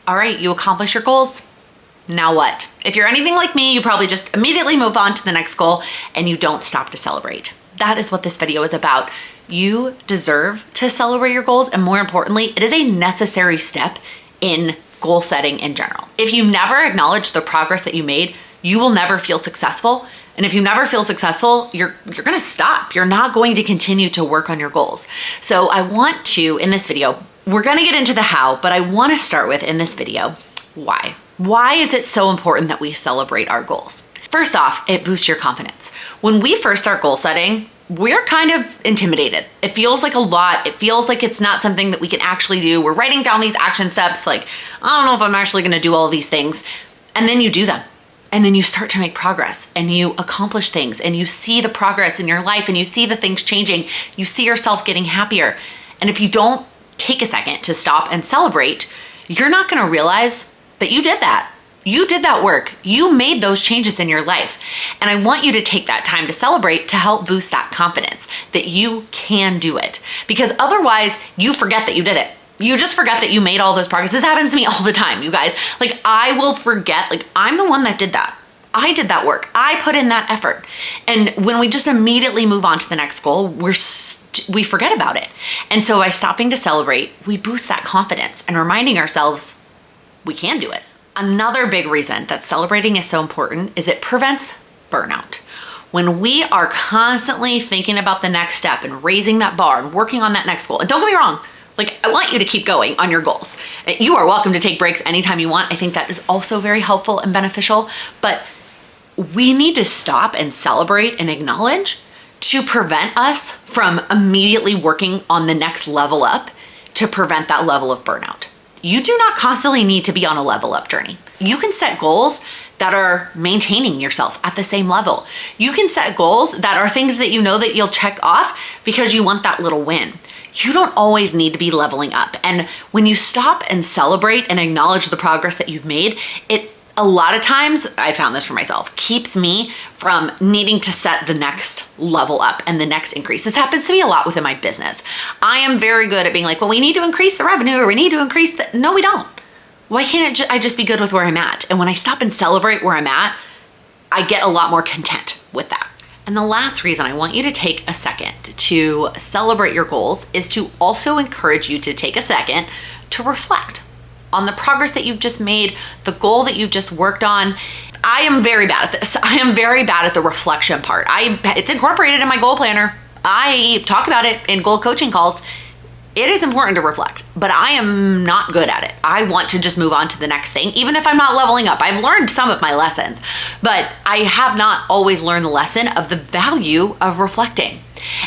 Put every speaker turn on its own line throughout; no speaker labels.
All right, you accomplish your goals. Now what? If you're anything like me, you probably just immediately move on to the next goal and you don't stop to celebrate. That is what this video is about. You deserve to celebrate your goals, and more importantly, it is a necessary step in goal setting in general. If you never acknowledge the progress that you made, you will never feel successful. And if you never feel successful, you're gonna stop. You're not going to continue to work on your goals. So I want to, in this video, we're gonna get into the how, but I wanna start with, in this video, why. Why is it so important that we celebrate our goals? First off, it boosts your confidence. When we first start goal setting, we're kind of intimidated. It feels like a lot. It feels like it's not something that we can actually do. We're writing down these action steps like, I don't know if I'm actually gonna do all of these things. And then you do them. And then you start to make progress and you accomplish things and you see the progress in your life and you see the things changing. You see yourself getting happier. And if you don't take a second to stop and celebrate, you're not gonna realize that you did that. You did that work. You made those changes in your life. And I want you to take that time to celebrate to help boost that confidence that you can do it. Because otherwise you forget that you did it. You just forget that you made all those progress. This happens to me all the time, you guys. Like, I will forget, like, I'm the one that did that. I did that work. I put in that effort. And when we just immediately move on to the next goal, we forget about it. And so by stopping to celebrate, we boost that confidence and reminding ourselves we can do it. Another big reason that celebrating is so important is it prevents burnout. When we are constantly thinking about the next step and raising that bar and working on that next goal, and don't get me wrong, like, I want you to keep going on your goals. You are welcome to take breaks anytime you want. I think that is also very helpful and beneficial, but we need to stop and celebrate and acknowledge to prevent us from immediately working on the next level up to prevent that level of burnout. You do not constantly need to be on a level up journey. You can set goals that are maintaining yourself at the same level. You can set goals that are things that you know that you'll check off because you want that little win. You don't always need to be leveling up. And when you stop and celebrate and acknowledge the progress that you've made, it a lot of times, I found this for myself, keeps me from needing to set the next level up and the next increase. This happens to me a lot within my business. I am very good at being like, well, we need to increase the revenue or we need to increase the, no, we don't. Why can't I just be good with where I'm at? And when I stop and celebrate where I'm at, I get a lot more content with that. And the last reason I want you to take a second to celebrate your goals is to also encourage you to take a second to reflect on the progress that you've just made, the goal that you've just worked on. I am very bad at this. I am very bad at the reflection part. It's incorporated in my goal planner. I talk about it in goal coaching calls. It is important to reflect, but I am not good at it. I want to just move on to the next thing, even if I'm not leveling up. I've learned some of my lessons, but I have not always learned the lesson of the value of reflecting.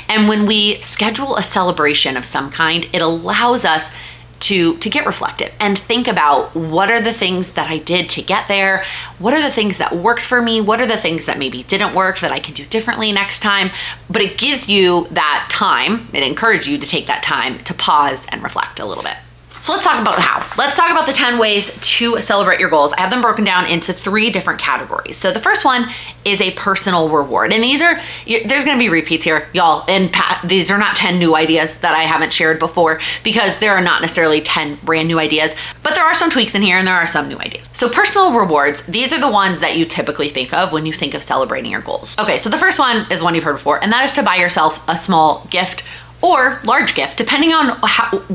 And when we schedule a celebration of some kind, it allows us to get reflective and think about what are the things that I did to get there? What are the things that worked for me? What are the things that maybe didn't work that I can do differently next time? But it gives you that time, it encourages you to take that time to pause and reflect a little bit. So let's talk about the how. Let's talk about the 10 ways to celebrate your goals. I have them broken down into 3 different categories. So the first one is a personal reward. And there's gonna be repeats here, y'all. And these are not 10 new ideas that I haven't shared before because there are not necessarily 10 brand new ideas, but there are some tweaks in here and there are some new ideas. So personal rewards, these are the ones that you typically think of when you think of celebrating your goals. Okay, so the first one is one you've heard before, and that is to buy yourself a small gift or large gift, depending on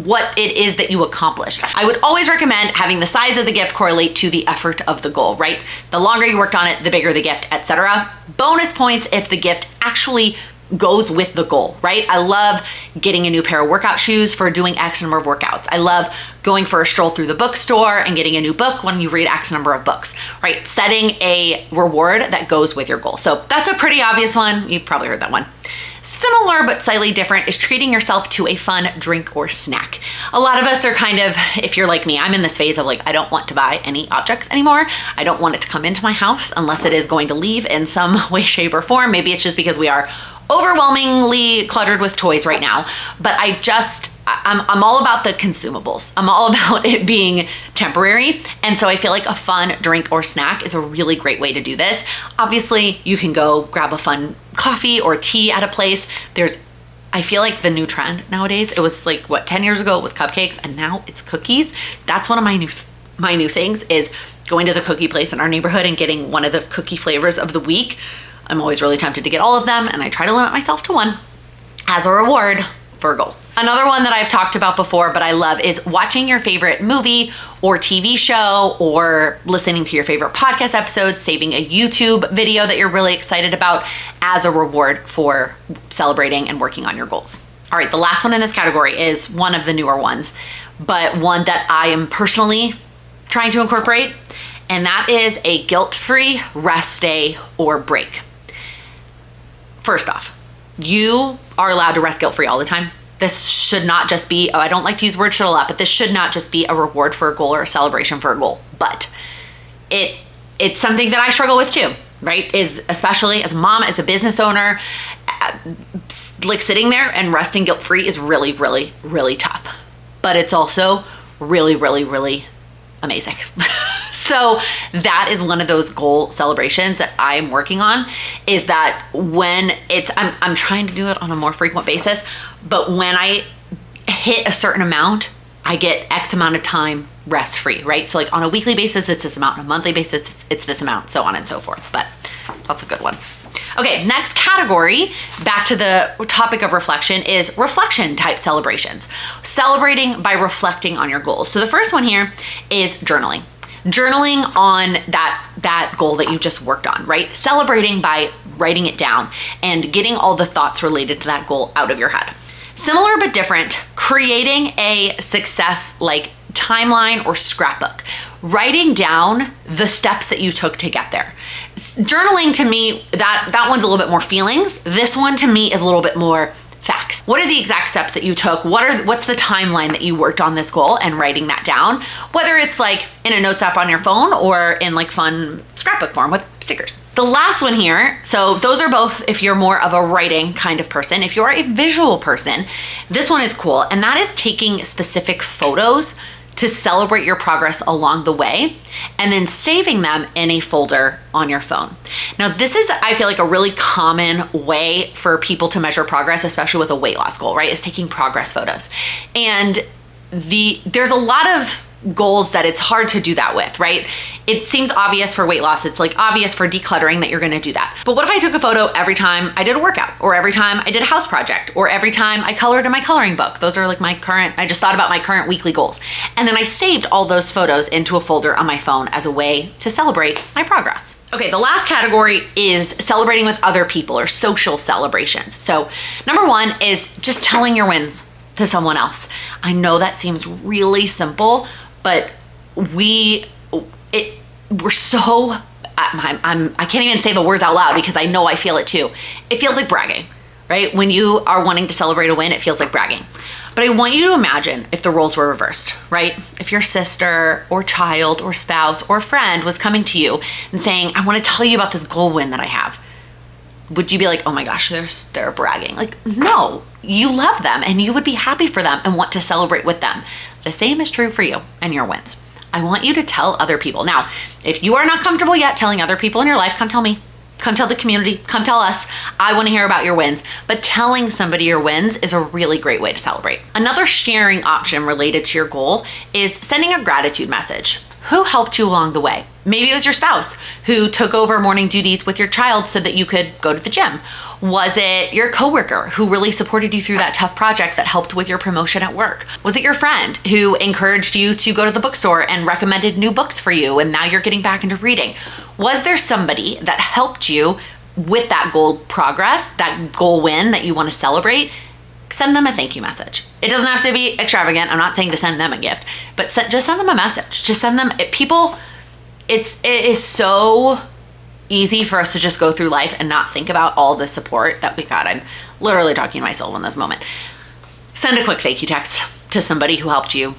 what it is that you accomplished. I would always recommend having the size of the gift correlate to the effort of the goal, right? The longer you worked on it, the bigger the gift, etc. Bonus points if the gift actually goes with the goal, right? I love getting a new pair of workout shoes for doing X number of workouts. I love going for a stroll through the bookstore and getting a new book when you read X number of books, right? Setting a reward that goes with your goal. So that's a pretty obvious one. You've probably heard that one. Similar but slightly different is treating yourself to a fun drink or snack. A lot of us are kind of, if you're like me, I'm in this phase of like, I don't want to buy any objects anymore. I don't want it to come into my house unless it is going to leave in some way, shape, or form. Maybe it's just because we are overwhelmingly cluttered with toys right now, but I'm all about the consumables. I'm all about it being temporary. And so I feel like a fun drink or snack is a really great way to do this. Obviously, you can go grab a fun coffee or tea at a place. I feel like the new trend nowadays, it was like, 10 years ago it was cupcakes and now it's cookies. That's one of my new my new things is going to the cookie place in our neighborhood and getting one of the cookie flavors of the week. I'm always really tempted to get all of them, and I try to limit myself to one as a reward for a goal. Another one that I've talked about before, but I love, is watching your favorite movie or TV show, or listening to your favorite podcast episode, saving a YouTube video that you're really excited about as a reward for celebrating and working on your goals. All right, the last one in this category is one of the newer ones, but one that I am personally trying to incorporate, and that is a guilt-free rest day or break. First off, you are allowed to rest guilt-free all the time. This should not just be, I don't like to use the word should a lot, but this should not just be a reward for a goal or a celebration for a goal. But it's something that I struggle with too, right? Is especially as a mom, as a business owner, like sitting there and resting guilt-free is really, really, really tough. But it's also really, really, really amazing. So that is one of those goal celebrations that I'm working on, is that when I'm trying to do it on a more frequent basis, but when I hit a certain amount, I get X amount of time rest free, right? So like on a weekly basis, it's this amount. On a monthly basis, it's this amount, so on and so forth. But that's a good one. Okay, next category, back to the topic of reflection, is reflection type celebrations. Celebrating by reflecting on your goals. So the first one here is journaling. Journaling on that goal that you just worked on, right? Celebrating by writing it down and getting all the thoughts related to that goal out of your head. Similar but different, creating a success like timeline or scrapbook, writing down the steps that you took to get there. Journaling, to me, that one's a little bit more feelings. This one to me is a little bit more facts. What are the exact steps that you took? What's the timeline that you worked on this goal, and writing that down, whether it's like in a notes app on your phone or in like fun scrapbook form with stickers. The last one here, so those are both if you're more of a writing kind of person. If you're a visual person, this one is cool, and that is taking specific photos to celebrate your progress along the way, and then saving them in a folder on your phone. Now, this is, I feel like, a really common way for people to measure progress, especially with a weight loss goal, right? Is taking progress photos. And there's a lot of goals that it's hard to do that with, right? It seems obvious for weight loss. It's like obvious for decluttering that you're gonna do that. But what if I took a photo every time I did a workout, or every time I did a house project, or every time I colored in my coloring book? Those are like I just thought about my current weekly goals. And then I saved all those photos into a folder on my phone as a way to celebrate my progress. Okay, the last category is celebrating with other people, or social celebrations. So number one is just telling your wins to someone else. I know that seems really simple, but we're so, I can't even say the words out loud because I know I feel it too. It feels like bragging, right? When you are wanting to celebrate a win, it feels like bragging. But I want you to imagine if the roles were reversed, right? If your sister or child or spouse or friend was coming to you and saying, I want to tell you about this goal win that I have. Would you be like, oh my gosh, they're bragging? Like, no, you love them and you would be happy for them and want to celebrate with them. The same is true for you and your wins. I want you to tell other people. Now, if you are not comfortable yet telling other people in your life, come tell me. Come tell the community. Come tell us. I want to hear about your wins. But telling somebody your wins is a really great way to celebrate. Another sharing option related to your goal is sending a gratitude message. Who helped you along the way? Maybe it was your spouse who took over morning duties with your child so that you could go to the gym. Was it your coworker who really supported you through that tough project that helped with your promotion at work? Was it your friend who encouraged you to go to the bookstore and recommended new books for you, and now you're getting back into reading? Was there somebody that helped you with that goal progress, that goal win that you want to celebrate? Send them a thank you message. It doesn't have to be extravagant. I'm not saying to send them a gift, but just send them a message. Just send them, it is so easy for us to just go through life and not think about all the support that we got. I'm literally talking to myself in this moment. Send a quick thank you text to somebody who helped you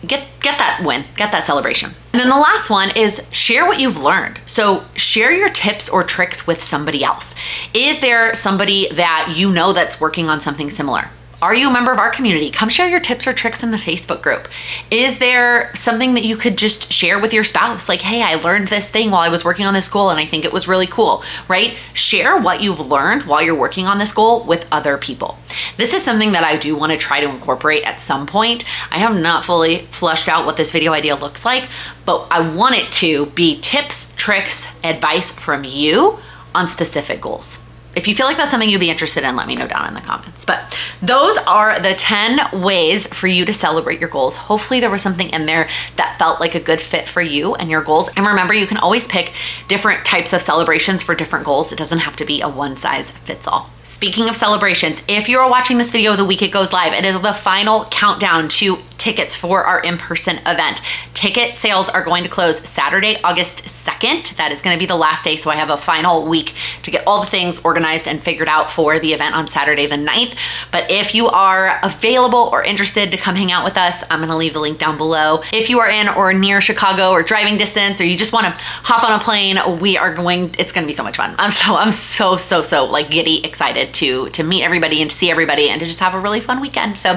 get that win, get that celebration. And then the last one is share what you've learned. So share your tips or tricks with somebody else. Is there somebody that you know that's working on something similar? Are you a member of our community? Come share your tips or tricks in the Facebook group. Is there something that you could just share with your spouse? Like, hey, I learned this thing while I was working on this goal and I think it was really cool, right? Share what you've learned while you're working on this goal with other people. This is something that I do want to try to incorporate at some point. I have not fully flushed out what this video idea looks like, but I want it to be tips, tricks, advice from you on specific goals. If you feel like that's something you'd be interested in, let me know down in the comments. But those are the 10 ways for you to celebrate your goals. Hopefully there was something in there that felt like a good fit for you and your goals. And remember, you can always pick different types of celebrations for different goals. It doesn't have to be a one size fits all. Speaking of celebrations, if you're watching this video the week it goes live, it is the final countdown to tickets for our in-person event. Ticket sales are going to close Saturday, August 2nd. That is going to be the last day, so I have a final week to get all the things organized and figured out for the event on Saturday the 9th. But if you are available or interested to come hang out with us, I'm going to leave the link down below. If you are in or near Chicago or driving distance, or you just want to hop on a plane, it's going to be so much fun. I'm so like giddy excited to meet everybody and to see everybody and to just have a really fun weekend. So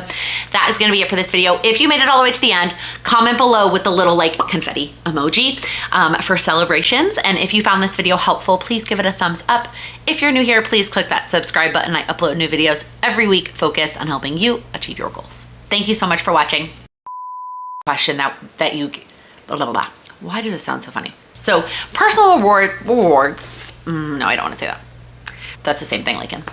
that is going to be it for this video. If you made it all the way to the end, comment below with the little like confetti emoji for celebrations. And if you found this video helpful, please give it a thumbs up. If you're new here, please click that subscribe button. I upload new videos every week focused on helping you achieve your goals. Thank you so much for watching. Question that you, blah, blah, blah. Why does it sound so funny? So personal rewards. No, I don't want to say that. That's the same thing, Laken.